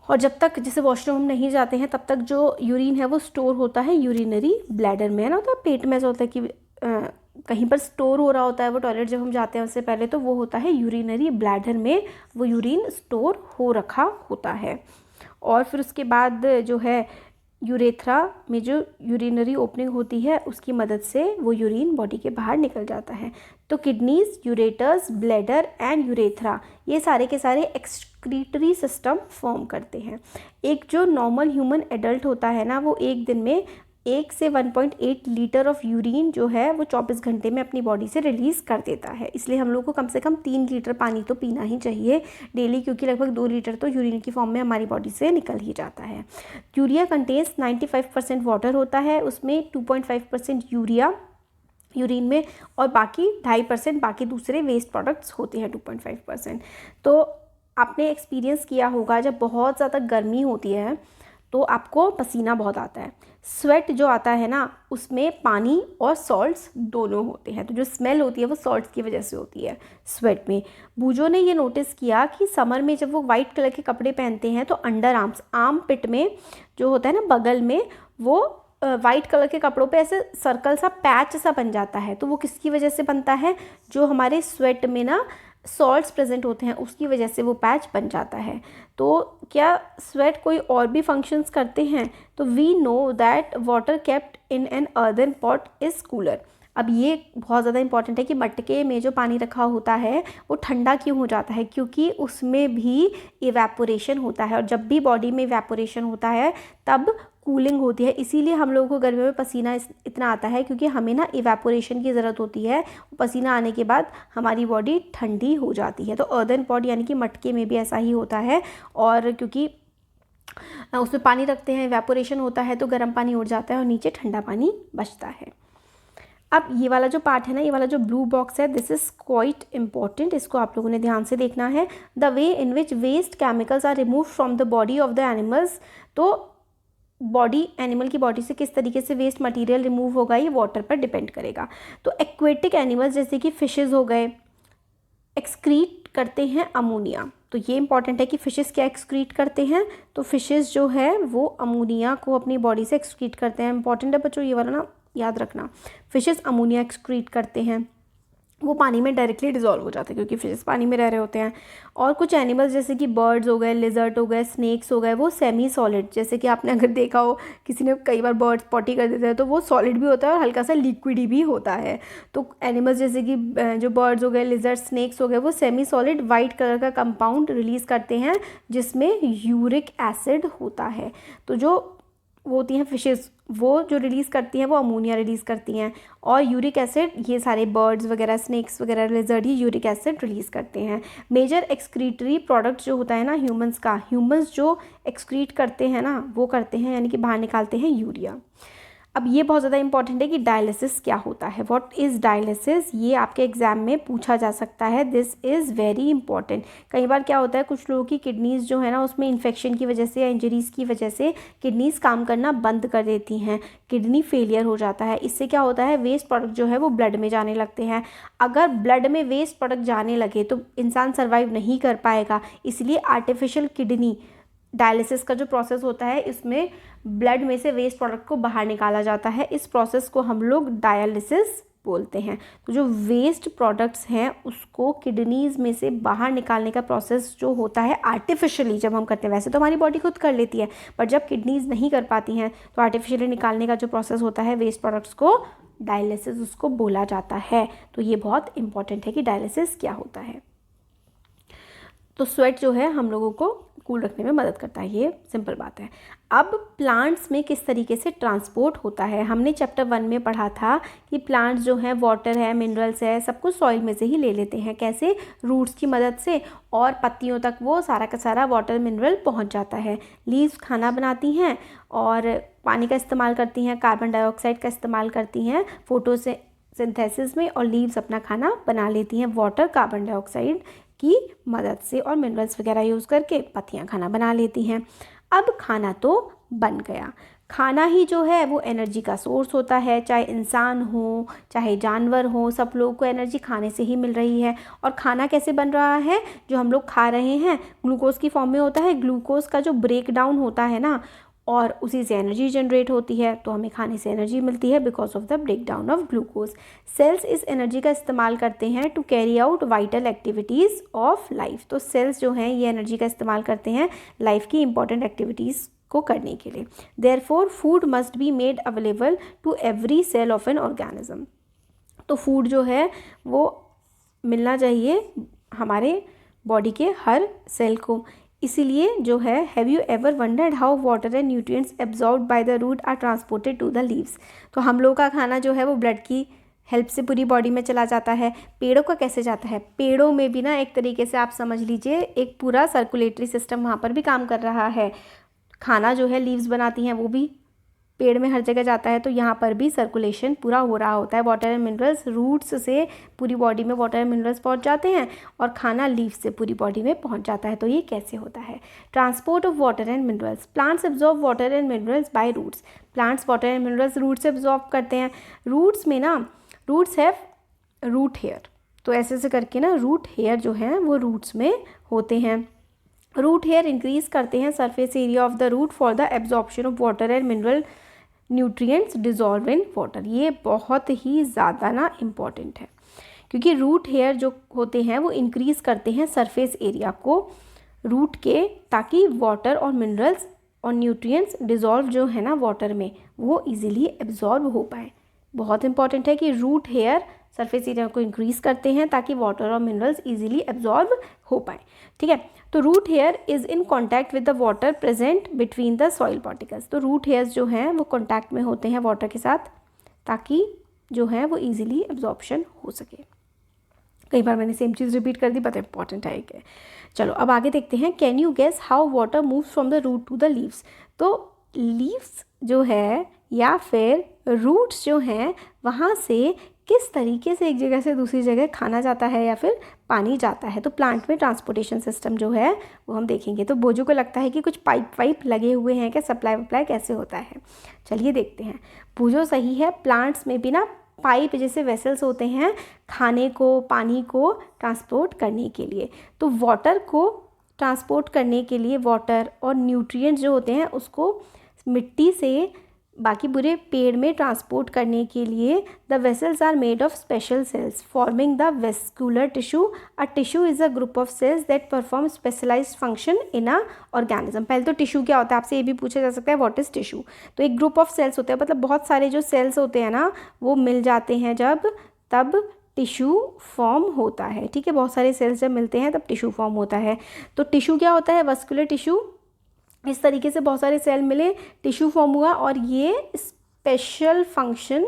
और जब तक जैसे वॉशरूम हम नहीं जाते हैं तब तक जो यूरिन है वो स्टोर होता है यूरिनरी ब्लैडर में, है ना। तो पेट में ऐसा होता है कि कहीं पर स्टोर हो रहा होता है वो टॉयलेट जब हम जाते हैं उससे पहले, तो वो होता है यूरिनरी ब्लैडर में, वो यूरिन स्टोर हो रखा होता है। और फिर उसके बाद जो है यूरेथ्रा में जो यूरिनरी ओपनिंग होती है उसकी मदद से वो यूरिन बॉडी के बाहर निकल जाता है। तो kidneys, ureters, bladder and urethra ये सारे के सारे एक्सक्रीटरी सिस्टम फॉर्म करते हैं। एक जो नॉर्मल ह्यूमन एडल्ट होता है ना, वो एक दिन में 1 से 1.8 लीटर ऑफ यूरिन जो है वो 24 घंटे में अपनी बॉडी से रिलीज़ कर देता है। इसलिए हम लोग को कम से कम 3 लीटर पानी तो पीना ही चाहिए डेली, क्योंकि लगभग 2 लीटर तो यूरिन की फॉर्म में हमारी बॉडी से निकल ही जाता है। यूरिया कंटेन्स 95% वाटर होता है, उसमें 2.5% यूरिया यूरिन में, और बाकी 2.5% बाकी दूसरे वेस्ट प्रोडक्ट्स होते हैं 2.5%। तो आपने एक्सपीरियंस किया होगा जब बहुत ज़्यादा गर्मी होती है तो आपको पसीना बहुत आता है। स्वेट जो आता है ना उसमें पानी और सॉल्ट्स दोनों होते हैं, तो जो स्मेल होती है वो सॉल्ट्स की वजह से होती है स्वेट में। बूजो ने ये नोटिस किया कि समर में जब वो वाइट कलर के कपड़े पहनते हैं तो अंडर आर्म्स, आर्म पिट में जो होता है ना बगल में, वो वाइट कलर के कपड़ों पे ऐसे सर्कल सा पैच सा बन जाता है। तो वो किसकी वजह से बनता है? जो हमारे स्वेट में ना सॉल्ट्स प्रेजेंट होते हैं उसकी वजह से वो पैच बन जाता है। तो क्या स्वेट कोई और भी फंक्शंस करते हैं? तो we know that water kept in an earthen pot is cooler. अब ये बहुत ज़्यादा इंपॉर्टेंट है कि मटके में जो पानी रखा होता है वो ठंडा क्यों हो जाता है? क्योंकि उसमें भी इवेपोरेशन होता है, और जब भी बॉडी में इवेपोरेशन होता है तब कूलिंग होती है। इसीलिए हम लोगों को गर्मियों में पसीना इतना आता है, क्योंकि हमें ना इवेपोरेशन की ज़रूरत होती है। पसीना आने के बाद हमारी बॉडी ठंडी हो जाती है। तो अर्दन पॉट यानी कि मटके में भी ऐसा ही होता है, और क्योंकि उसमें पानी रखते हैं, इवेपोरेशन होता है तो गर्म पानी उड़ जाता है और नीचे ठंडा पानी बचता है। अब ये वाला जो पार्ट है ना, ये वाला जो ब्लू बॉक्स है, दिस इज़ क्वाइट इम्पॉर्टेंट, इसको आप लोगों ने ध्यान से देखना है। The way in which waste chemicals are remove from the body of the animals. तो बॉडी, एनिमल की बॉडी से किस तरीके से वेस्ट मटेरियल रिमूव होगा ये वाटर पर डिपेंड करेगा। तो एक्वेटिक एनिमल्स जैसे कि फिशेज़ हो गए, एक्सक्रीट करते हैं अमोनिया। तो ये इंपॉर्टेंट है कि फिशेस क्या एक्सक्रीट करते हैं? तो फिशेस जो है वो अमोनिया को अपनी बॉडी से एक्सक्रीट करते हैं। इंपॉर्टेंट है बच्चों ये वाला ना, याद रखना। फिशेस अमोनिया एक्सक्रीट करते हैं, वो पानी में डायरेक्टली डिज़ोल्व हो जाते हैं क्योंकि फिशेस पानी में रह रहे होते हैं। और कुछ एनिमल्स जैसे कि बर्ड्स हो गए, लिजर्ट हो गए, स्नेक्स हो गए, वो सेमी सॉलिड, जैसे कि आपने अगर देखा हो किसी ने कई बार बर्ड्स पॉटी कर देते हैं तो वो सॉलिड भी होता है और हल्का सा लिक्विड भी होता है। तो एनिमल्स जैसे कि जो बर्ड्स हो गए, लिजर्ट, स्नेक्स हो गए, वो सेमी सॉलिड वाइट कलर का कंपाउंड रिलीज़ करते हैं जिसमें यूरिक एसिड होता है। तो जो वो होती हैं फिशेस, वो जो रिलीज़ करती हैं वो अमोनिया रिलीज़ करती हैं, और यूरिक एसिड ये सारे बर्ड्स वगैरह, स्नेक्स वगैरह, लिजर्ड ही यूरिक एसिड रिलीज़ करते हैं। मेजर एक्सक्रीटरी प्रोडक्ट जो होता है ना ह्यूमंस का, ह्यूमंस जो एक्सक्रीट करते हैं ना वो करते हैं यानी कि बाहर निकालते हैं यूरिया। अब ये बहुत ज़्यादा इंपॉर्टेंट है कि डायलिसिस क्या होता है, व्हाट इज़ डायलिसिस, ये आपके एग्जाम में पूछा जा सकता है। This is very important. कई बार क्या होता है, कुछ लोगों की किडनीज़ जो है ना, उसमें इन्फेक्शन की वजह से या इंजरीज़ की वजह से किडनीज़ काम करना बंद कर देती हैं, किडनी फेलियर हो जाता है। इससे क्या होता है, वेस्ट प्रोडक्ट जो है वो ब्लड में जाने लगते हैं। अगर ब्लड में वेस्ट प्रोडक्ट जाने लगे तो इंसान सर्वाइव नहीं कर पाएगा। इसलिए आर्टिफिशियल किडनी डायलिसिस का जो प्रोसेस होता है, इसमें ब्लड में से वेस्ट प्रोडक्ट को बाहर निकाला जाता है। इस प्रोसेस को हम लोग डायलिसिस बोलते हैं। तो जो वेस्ट प्रोडक्ट्स हैं उसको किडनीज़ में से बाहर निकालने का प्रोसेस जो होता है आर्टिफिशियली जब हम करते हैं, वैसे तो हमारी बॉडी खुद कर लेती है, पर जब किडनीज़ नहीं कर पाती हैं तो आर्टिफिशियली निकालने का जो प्रोसेस होता है वेस्ट प्रोडक्ट्स को, डायलिसिस उसको बोला जाता है। तो ये बहुत इंपॉर्टेंट है कि डायलिसिस क्या होता है। तो स्वेट जो है हम लोगों को कूल रखने में मदद करता है, ये सिंपल बात है। अब प्लांट्स में किस तरीके से ट्रांसपोर्ट होता है, हमने चैप्टर 1 में पढ़ा था कि प्लांट्स जो हैं वाटर है, मिनरल्स है, सब कुछ सॉइल में से ही ले लेते हैं। कैसे, रूट्स की मदद से, और पत्तियों तक वो सारा का सारा वाटर मिनरल पहुंच जाता है। लीव्स खाना बनाती हैं और पानी का इस्तेमाल करती हैं, कार्बन डाइऑक्साइड का इस्तेमाल करती हैं फोटोसिंथेसिस में, और लीव्स अपना खाना बना लेती हैं वाटर, कार्बन डाइऑक्साइड की मदद से, और मिनरल्स वगैरह यूज़ करके पत्तियां खाना बना लेती हैं। अब खाना तो बन गया, खाना ही जो है वो एनर्जी का सोर्स होता है। चाहे इंसान हो चाहे जानवर हो, सब लोगों को एनर्जी खाने से ही मिल रही है। और खाना कैसे बन रहा है, जो हम लोग खा रहे हैं ग्लूकोज की फॉर्म में होता है। ग्लूकोज का जो ब्रेक डाउन होता है ना, और उसी से एनर्जी जनरेट होती है, तो हमें खाने से एनर्जी मिलती है because of the break down of glucose. Cells इस एनर्जी का इस्तेमाल करते हैं to carry out vital activities of life. तो सेल्स जो हैं ये एनर्जी का इस्तेमाल करते हैं लाइफ की इंपॉर्टेंट एक्टिविटीज़ को करने के लिए। Therefore food must be made available to every cell of an organism. तो फूड जो है वो मिलना चाहिए हमारे बॉडी के हर सेल को। इसीलिए जो है, have you ever wondered how water and nutrients absorbed by the root are transported to the leaves. तो हम लोग का खाना जो है वो ब्लड की हेल्प से पूरी बॉडी में चला जाता है। पेड़ों का कैसे जाता है, पेड़ों में भी ना एक तरीके से आप समझ लीजिए एक पूरा सर्कुलेटरी सिस्टम वहाँ पर भी काम कर रहा है। खाना जो है लीव्स बनाती हैं वो भी पेड़ में हर जगह जाता है, तो यहाँ पर भी सर्कुलेशन पूरा हो रहा होता है। वाटर एंड मिनरल्स रूट्स से पूरी बॉडी में वाटर एंड मिनरल्स पहुँच जाते हैं, और खाना लीव्स से पूरी बॉडी में पहुँच जाता है। तो ये कैसे होता है, transport of water and minerals. Plants absorb water and minerals by roots. Plants water and minerals root से एब्जॉर्ब करते हैं। रूट्स में ना, रूट्स हैव रूट हेयर, तो ऐसे ऐसे करके ना रूट हेयर जो है वो रूट्स में होते हैं। रूट हेयर इंक्रीज करते हैं surface area of the root for the absorption of water and mineral nutrients dissolve in water. ये बहुत ही ज़्यादा ना इम्पॉर्टेंट है, क्योंकि रूट हेयर जो होते हैं वो इंक्रीज़ करते हैं सरफेस एरिया को रूट के, ताकि वाटर और मिनरल्स और न्यूट्रिएंट्स डिजॉल्व जो है ना वाटर में वो इजीली एब्जॉर्ब हो पाए। बहुत इंपॉर्टेंट है कि रूट हेयर सरफेस एरिया को इंक्रीज़ करते हैं ताकि वाटर और मिनरल्स इजीली एब्जॉर्ब हो पाए। ठीक है, तो root hair is in contact with the water present between the soil particles. तो रूट हेयर्स जो हैं वो कॉन्टैक्ट में होते हैं वाटर के साथ, ताकि जो है वो इजीली एब्जॉर्प्शन हो सके। कई बार मैंने सेम चीज़ रिपीट कर दी, बट इंपॉर्टेंट है क्या। चलो अब आगे देखते हैं, can you guess how water moves from the root to the leaves. तो लीव्स जो है या फिर रूट्स जो हैं वहाँ से किस तरीके से एक जगह से दूसरी जगह खाना जाता है या फिर पानी जाता है। तो प्लांट में ट्रांसपोर्टेशन सिस्टम जो है वो हम देखेंगे। तो बोझों को लगता है कि कुछ पाइप वाइप लगे हुए हैं क्या, सप्लाई वप्लाई कैसे होता है, चलिए देखते हैं। बोझो सही है, प्लांट्स में भी ना पाइप जैसे वेसल्स होते हैं खाने को, पानी को ट्रांसपोर्ट करने के लिए। तो वाटर को ट्रांसपोर्ट करने के लिए, वाटर और न्यूट्रिएंट्स जो होते हैं उसको मिट्टी से बाकी पूरे पेड़ में ट्रांसपोर्ट करने के लिए the vessels are made of special cells forming the vascular tissue. A tissue is a group of cells that perform specialised function in a organism. पहले तो टिश्यू क्या होता है आपसे ये भी पूछा जा सकता है, व्हाट इज़ टिश्यू। तो एक ग्रुप ऑफ सेल्स होते हैं, मतलब बहुत सारे जो सेल्स होते हैं ना वो मिल जाते हैं जब, तब टिश्यू फॉर्म होता है। ठीक है, बहुत सारे सेल्स जब मिलते हैं तब टिश्यू फॉर्म होता है। तो टिश्यू क्या होता है, वेस्कुलर टिश्यू। इस तरीके से बहुत सारे सेल मिले, टिश्यू फॉर्म हुआ, और ये स्पेशल फंक्शन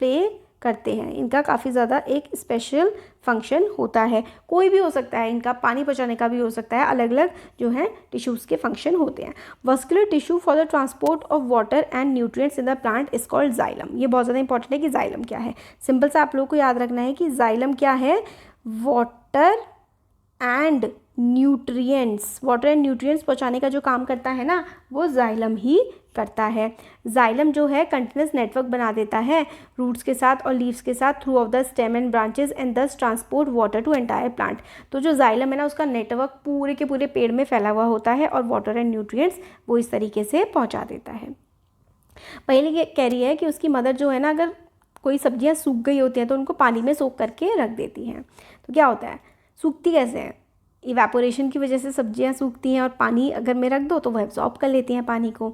प्ले करते हैं। इनका काफ़ी ज़्यादा एक स्पेशल फंक्शन होता है। कोई भी हो सकता है, इनका पानी पहुँचाने का भी हो सकता है, अलग अलग जो है टिश्यूज़ के फंक्शन होते हैं। Vascular tissue for the transport of water and nutrients in the plant is called xylem. ये बहुत ज़्यादा इंपॉर्टेंट है कि जाइलम क्या है। सिंपल सा आप लोगों को याद रखना है कि जाइलम क्या है, वाटर एंड न्यूट्रिएंट्स पहुंचाने का जो काम करता है ना, वो जाइलम ही करता है। जाइलम जो है कंटिन्यूस नेटवर्क बना देता है रूट्स के साथ और लीव्स के साथ through of the stem and branches and thus transport water to entire plant. तो जो जाइलम है ना, उसका नेटवर्क पूरे के पूरे पेड़ में फैला हुआ होता है और वाटर एंड न्यूट्रिएंट्स वो इस तरीके से पहुँचा देता है। पहले ये कह रही है कि उसकी मदर जो है ना, अगर कोई सब्जियाँ सूख गई होती हैं तो उनको पानी में सोख करके रख देती हैं। तो क्या होता है, सूखती कैसे हैं, इवेपोरेशन की वजह से सब्जियां सूखती हैं और पानी अगर में रख दो तो वह एब्जॉर्ब कर लेती हैं पानी को।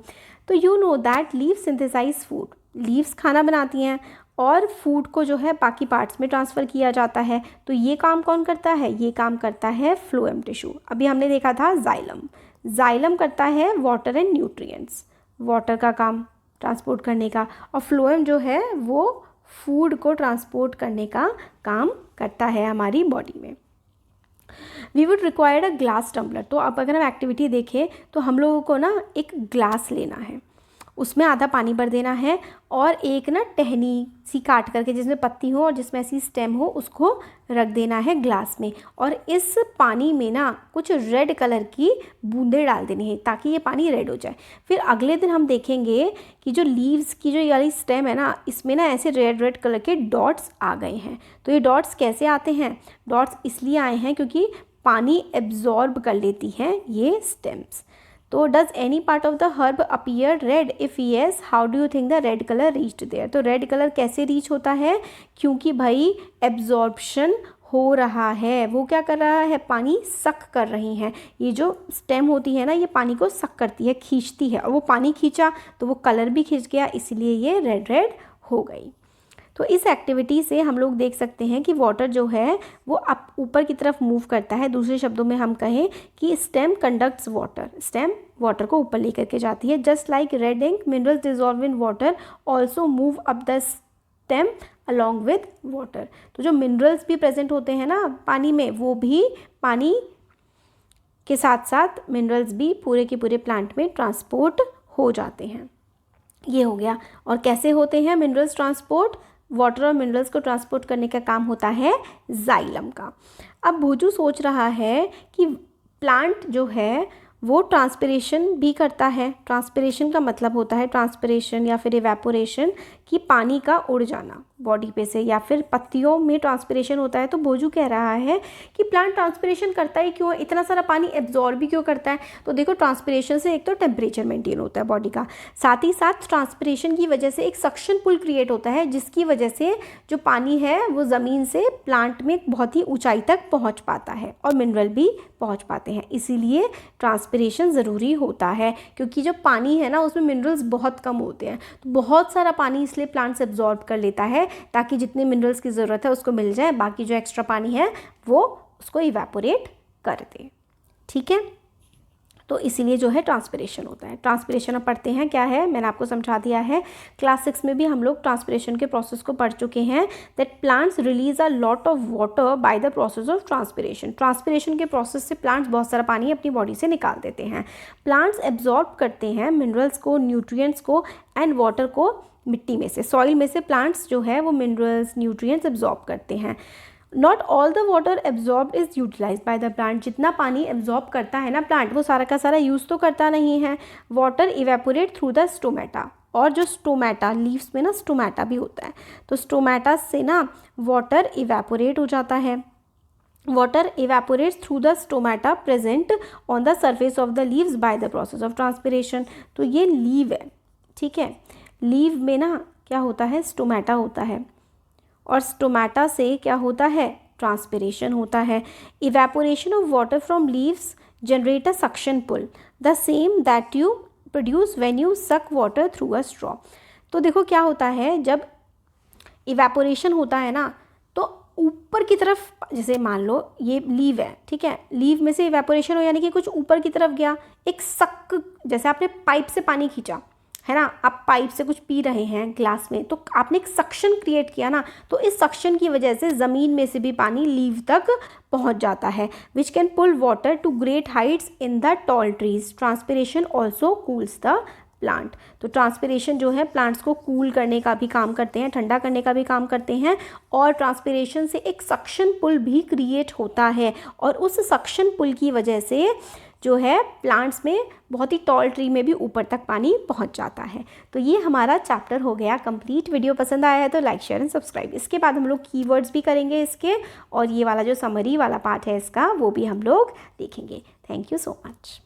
तो you know that leaves synthesise food, leaves खाना बनाती हैं और फूड को जो है बाकी पार्ट्स में ट्रांसफ़र किया जाता है। तो ये काम कौन करता है, ये काम करता है फ्लोएम टिश्यू। अभी हमने देखा था जाइलम करता है वाटर एंड न्यूट्रिएंट्स, वाटर का काम ट्रांसपोर्ट करने का, और फ्लोएम जो है वो फूड को ट्रांसपोर्ट करने का काम करता है हमारी बॉडी में। We would required a glass tumbler. तो अब अगर हम एक्टिविटी देखें तो हम लोगों को ना एक ग्लास लेना है, उसमें आधा पानी भर देना है और एक ना टहनी सी काट करके जिसमें पत्ती हो और जिसमें ऐसी स्टेम हो उसको रख देना है ग्लास में, और इस पानी में ना कुछ रेड कलर की बूंदें डाल देनी है ताकि ये पानी रेड हो जाए। फिर अगले दिन हम देखेंगे कि जो लीव्स की जो वाली स्टेम है ना, इसमें ना ऐसे रेड कलर के डॉट्स आ गए हैं। तो ये डॉट्स कैसे आते हैं, डॉट्स इसलिए आए हैं क्योंकि पानी एब्जॉर्ब कर लेती हैं ये स्टेम्स। तो does any part of the herb appear red, if yes how do you think the red colour reached there. तो रेड कलर कैसे रीच होता है, क्योंकि भाई एब्जॉर्प्शन हो रहा है, वो क्या कर रहा है, पानी सक कर रही हैं। ये जो स्टेम होती है ना, ये पानी को सक करती है, खींचती है, और वो पानी खींचा तो वो कलर भी खींच गया, इसलिए ये रेड हो गई। तो इस एक्टिविटी से हम लोग देख सकते हैं कि वाटर जो है वो अप ऊपर की तरफ मूव करता है। दूसरे शब्दों में हम कहें कि stem conducts water, stem water को ऊपर लेकर के जाती है। Just like red ink minerals dissolve in water also move up the stem along with water. तो जो मिनरल्स भी प्रेजेंट होते हैं ना पानी में, वो भी पानी के साथ साथ मिनरल्स भी पूरे के पूरे प्लांट में ट्रांसपोर्ट हो जाते हैं। ये हो गया। और कैसे होते हैं मिनरल्स ट्रांसपोर्ट, वाटर और मिनरल्स को ट्रांसपोर्ट करने का काम होता है जाइलम का। अब भोजू सोच रहा है कि प्लांट जो है वो ट्रांसपिरेशन भी करता है। ट्रांसपिरेशन का मतलब होता है ट्रांसपिरेशन या फिर इवेपोरेशन, कि पानी का उड़ जाना बॉडी पे से, या फिर पत्तियों में ट्रांसपिरेशन होता है। तो भोजू कह रहा है कि प्लांट ट्रांसपिरेशन करता ही क्यों है, इतना सारा पानी एब्जॉर्ब भी क्यों करता है। तो देखो, ट्रांसपिरेशन से एक तो टेम्परेचर मेंटेन होता है बॉडी का, साथ ही साथ ट्रांसपिरेशन की वजह से एक सक्शन पुल क्रिएट होता है, जिसकी वजह से जो पानी है वो ज़मीन से प्लांट में बहुत ही ऊंचाई तक पहुँच पाता है और मिनरल भी पहुँच पाते हैं। इसीलिए ट्रांसपिरेशन ज़रूरी होता है, क्योंकि जो पानी है ना उसमें मिनरल्स बहुत कम होते हैं। तो बहुत सारा पानी इसलिए प्लांट्स एब्जॉर्ब कर लेता है ताकि जितने मिनरल्स की ज़रूरत है उसको मिल जाए, बाकी जो एक्स्ट्रा पानी है वो उसको इवेपोरेट कर दे। ठीक है, तो इसीलिए जो है ट्रांसपिरेशन होता है। ट्रांसपिरेशन अब पढ़ते हैं क्या है, मैंने आपको समझा दिया है। क्लास 6 में भी हम लोग ट्रांसपिरेशन के प्रोसेस को पढ़ चुके हैं। That plants release a lot of water by the process of transpiration. Transpiration के प्रोसेस से प्लांट्स बहुत सारा पानी अपनी बॉडी से निकाल देते हैं। प्लांट्स एब्जॉर्ब करते हैं मिनरल्स को, न्यूट्रिएंट्स को एंड वाटर को मिट्टी में से, सॉइल में से प्लांट्स जो है वो मिनरल्स न्यूट्रिएंट्स एब्जॉर्ब करते हैं। Not all the water absorb is utilise by the plant. जितना पानी एब्जॉर्ब करता है ना प्लांट, वो सारा का सारा यूज़ तो करता नहीं है। Water evaporate through the stomata, और जो स्टोमेटा, लीव्स में ना स्टोमेटा भी होता है, तो स्टोमेटा से ना वाटर इवेपोरेट हो जाता है। Water evaporates through the stomata present on the surface of the leaves by the process of transpiration. तो ये लीव है, ठीक है। लीव में ना क्या होता है, स्टोमेटा होता है, और स्टोमेटा से क्या होता है, ट्रांसपिरेशन होता है। Evaporation of water from leaves generate a suction pull, the same that you produce when you suck water through a straw. तो देखो क्या होता है, जब इवेपोरेशन होता है ना तो ऊपर की तरफ, जैसे मान लो ये लीव है, ठीक है, लीव में से इवेपोरेशन हो यानी कि कुछ ऊपर की तरफ गया, एक सक, जैसे आपने पाइप से पानी खींचा, है ना, आप पाइप से कुछ पी रहे हैं ग्लास में, तो आपने एक सक्शन क्रिएट किया ना, तो इस सक्शन की वजह से ज़मीन में से भी पानी लीव तक पहुंच जाता है, which can pull water to great heights in the tall trees. Transpiration also cools the plant. तो ट्रांसपिरेशन जो है प्लांट्स को कूल करने का भी काम करते हैं, ठंडा करने का भी काम करते हैं, और ट्रांसपिरेशन से एक सक्शन पुल भी क्रिएट होता है, और उस सक्शन पुल की वजह से जो है प्लांट्स में बहुत ही टॉल ट्री में भी ऊपर तक पानी पहुंच जाता है। तो ये हमारा चैप्टर हो गया कंप्लीट। वीडियो पसंद आया है तो लाइक शेयर एंड सब्सक्राइब। इसके बाद हम लोग कीवर्ड्स भी करेंगे इसके, और ये वाला जो समरी वाला पार्ट है इसका वो भी हम लोग देखेंगे। Thank you so much.